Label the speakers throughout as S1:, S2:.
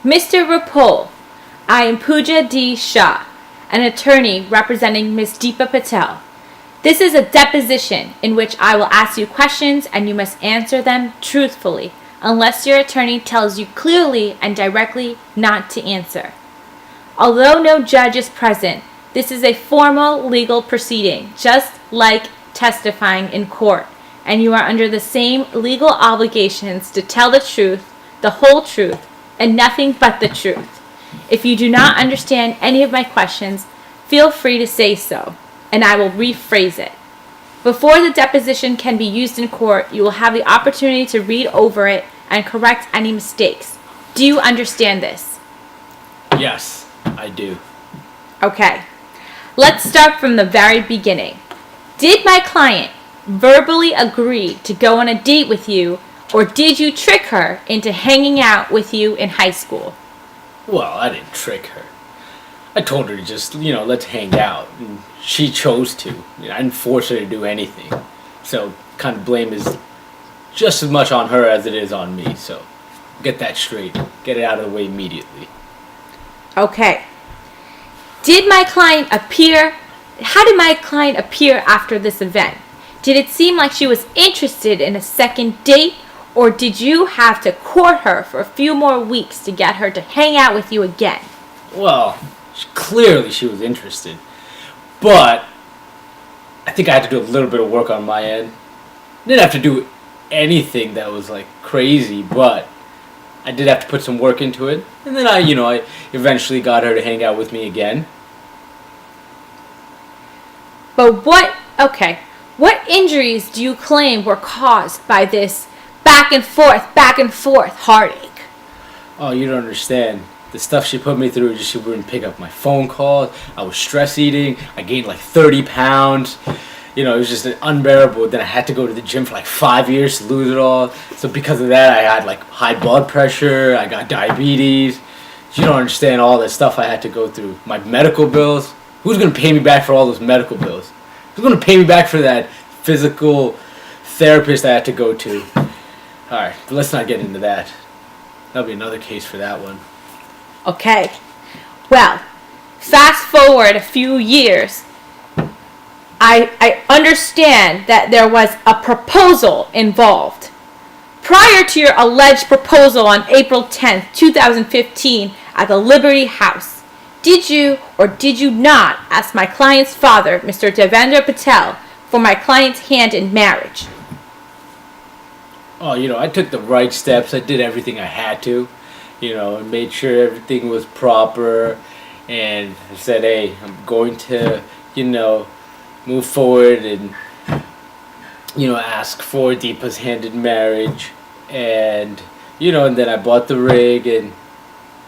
S1: Mr. Rapol, I am Pooja D. Shah, an attorney representing Ms. Dipa Patel. This is a deposition in which I will ask you questions and you must answer them truthfully, unless your attorney tells you clearly and directly not to answer. Although no judge is present, this is a formal legal proceeding, just like testifying in court, and you are under the same legal obligations to tell the truth, the whole truth, and nothing but the truth. If you do not understand any of my questions, feel free to say so, and I will rephrase it. Before the deposition can be used in court, you will have the opportunity to read over it and correct any mistakes. Do you understand this?
S2: Yes, I do.
S1: Okay. Let's start from the very beginning. Did my client verbally agree to go on a date with you, or did you trick her into hanging out with you in high school?
S2: Well, I didn't trick her. I told her to just, let's hang out. And she chose to. I didn't force her to do anything. So, kind of blame is just as much on her as it is on me. So, get that straight. Get it out of the way immediately.
S1: Okay. How did my client appear after this event? Did it seem like she was interested in a second date, or did you have to court her for a few more weeks to get her to hang out with you again?
S2: Well, clearly she was interested. But I think I had to do a little bit of work on my end. I didn't have to do anything that was crazy, but I did have to put some work into it. And then I eventually got her to hang out with me again.
S1: But what injuries do you claim were caused by this back and forth heartache?
S2: Oh, you don't understand. The stuff she put me through, she wouldn't pick up my phone calls. I was stress eating. I gained 30 pounds. It was just unbearable. Then I had to go to the gym for 5 years to lose it all. So because of that, I had high blood pressure. I got diabetes. You don't understand all the stuff I had to go through. My medical bills. Who's going to pay me back for all those medical bills? Who's going to pay me back for that physical therapist I had to go to? Alright, but let's not get into that. That'll be another case for that one.
S1: Okay. Well, fast forward a few years. I understand that there was a proposal involved. Prior to your alleged proposal on April 10th, 2015 at the Liberty House, did you or did you not ask my client's father, Mr. Devendra Patel, for my client's hand in marriage?
S2: Oh, I took the right steps. I did everything I had to, and made sure everything was proper. And I said, hey, I'm going to, move forward and, ask for Deepa's hand in marriage. And, and then I bought the rig and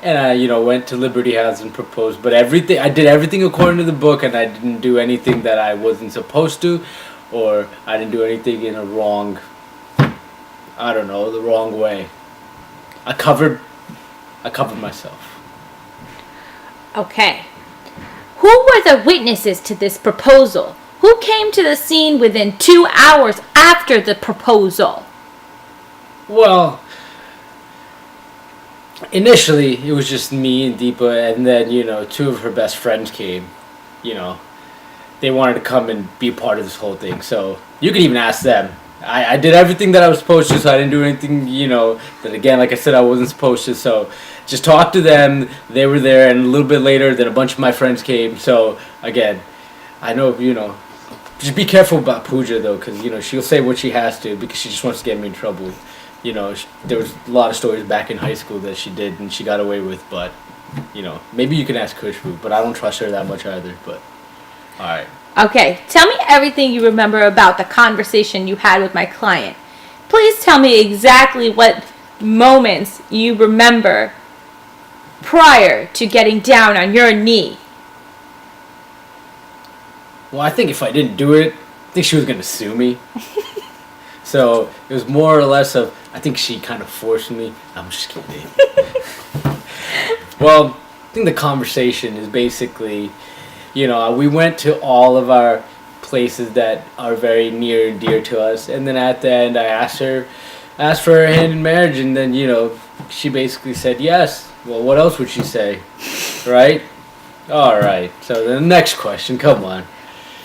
S2: I, went to Liberty House and proposed. But I did everything according to the book, and I didn't do anything that I wasn't supposed to, or I didn't do anything in the wrong way. I covered myself.
S1: Okay. Who were the witnesses to this proposal? Who came to the scene within 2 hours after the proposal?
S2: Well, initially, it was just me and Dipa, and then, 2 of her best friends came. They wanted to come and be a part of this whole thing. So, you can even ask them. I did everything that I was supposed to, so I didn't do anything, that again, like I said, I wasn't supposed to. So, just talk to them. They were there, and a little bit later, then a bunch of my friends came. So, again, I know, just be careful about Pooja, though, because, she'll say what she has to because she just wants to get me in trouble. There was a lot of stories back in high school that she did and she got away with, but, maybe you can ask Kushbu, but I don't trust her that much either, but, alright.
S1: Okay, tell me everything you remember about the conversation you had with my client. Please tell me exactly what moments you remember prior to getting down on your knee.
S2: Well, I think if I didn't do it, I think she was going to sue me. So, it was more or less of, I think she kind of forced me. I'm just kidding. Well, I think the conversation is basically, we went to all of our places that are very near and dear to us, and then at the end I asked for her hand in marriage, and then, she basically said yes. Well, what else would she say? Right? Alright, so the next question, come on.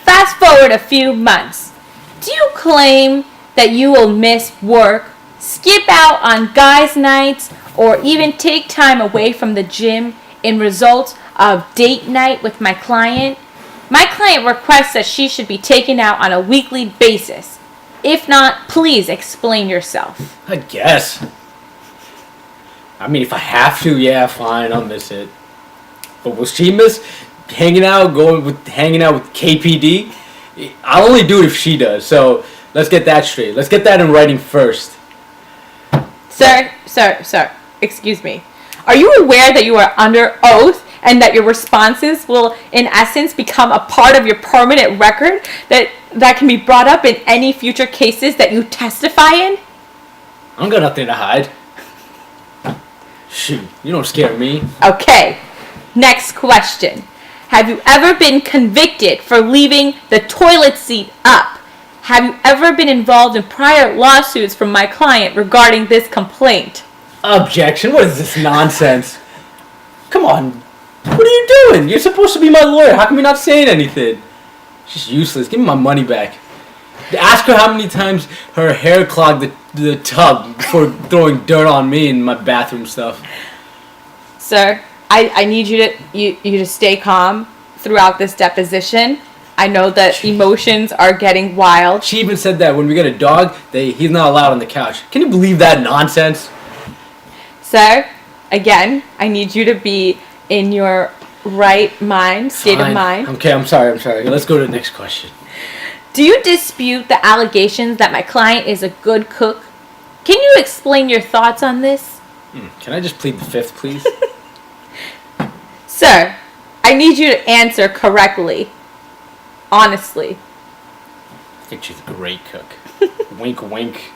S1: Fast forward a few months. Do you claim that you will miss work, skip out on guys' nights, or even take time away from the gym in result of date night with my client? My client requests that she should be taken out on a weekly basis. If not, please explain yourself.
S2: I guess. I mean, if I have to, yeah, fine, I'll miss it. But will she miss hanging out with KPD? I'll only do it if she does. So let's get that straight. Let's get that in writing first.
S1: Sir, excuse me. Are you aware that you are under oath and that your responses will, in essence, become a part of your permanent record that can be brought up in any future cases that you testify in?
S2: I don't got nothing to hide. Shoot, you don't scare me.
S1: Okay, next question. Have you ever been convicted for leaving the toilet seat up? Have you ever been involved in prior lawsuits from my client regarding this complaint?
S2: Objection, what is this nonsense? Come on, what are you doing? You're supposed to be my lawyer. How come you're not saying anything? She's useless. Give me my money back. Ask her how many times her hair clogged the tub before throwing dirt on me and my bathroom stuff.
S1: Sir, I need you to stay calm throughout this deposition. I know that emotions are getting wild.
S2: She even said that when we get a dog, he's not allowed on the couch. Can you believe that nonsense?
S1: Sir, again, I need you to be in your right mind, state of mind.
S2: Okay, I'm sorry. Let's go to the next question.
S1: Do you dispute the allegations that my client is a good cook? Can you explain your thoughts on this?
S2: Can I just plead the fifth, please?
S1: Sir, I need you to answer correctly. Honestly.
S2: I think she's a great cook. Wink, wink.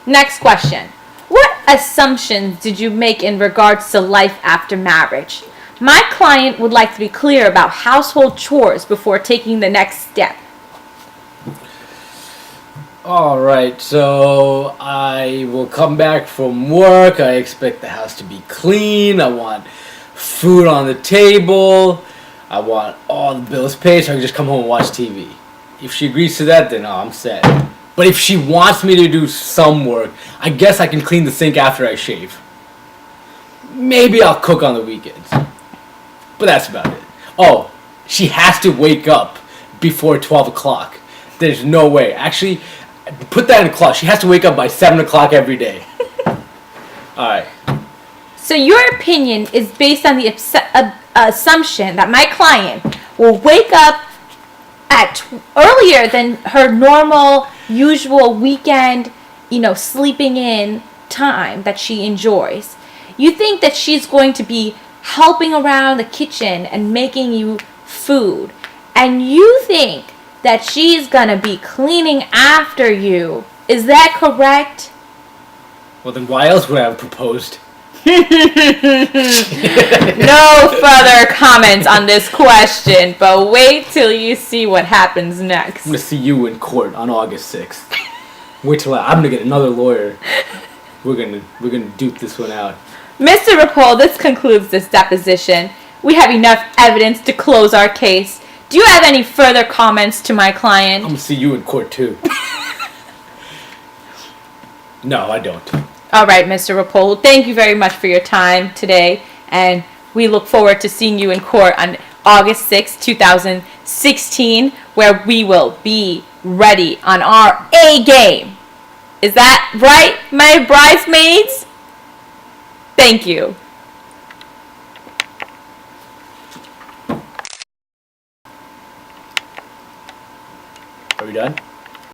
S1: Next question. What assumptions did you make in regards to life after marriage? My client would like to be clear about household chores before taking the next step.
S2: Alright, so I will come back from work. I expect the house to be clean. I want food on the table. I want all the bills paid so I can just come home and watch TV. If she agrees to that, then I'm set. But if she wants me to do some work, I guess I can clean the sink after I shave. Maybe I'll cook on the weekends. But that's about it. Oh, she has to wake up before 12 o'clock. There's no way. Actually, put that in a clause. She has to wake up by 7 o'clock every day. Alright.
S1: So your opinion is based on the assumption that my client will wake up at earlier than her normal, usual weekend, sleeping in time that she enjoys. You think that she's going to be helping around the kitchen and making you food. And you think that she's going to be cleaning after you. Is that correct?
S2: Well, then why else would I have proposed?
S1: No further comments on this question, but wait till you see what happens next.
S2: I'm going to see you in court on August 6th. Wait till I'm going to get another lawyer. We're gonna duke this one out.
S1: Mr. Rapol, this concludes this deposition. We have enough evidence to close our case. Do you have any further comments to my client?
S2: I'm gonna see you in court too. No, I don't.
S1: All right, Mr. Rapol. Thank you very much for your time today, and we look forward to seeing you in court on August 6, 2016, where we will be ready on our A game. Is that right, my bridesmaids? Thank you.
S2: Are we done?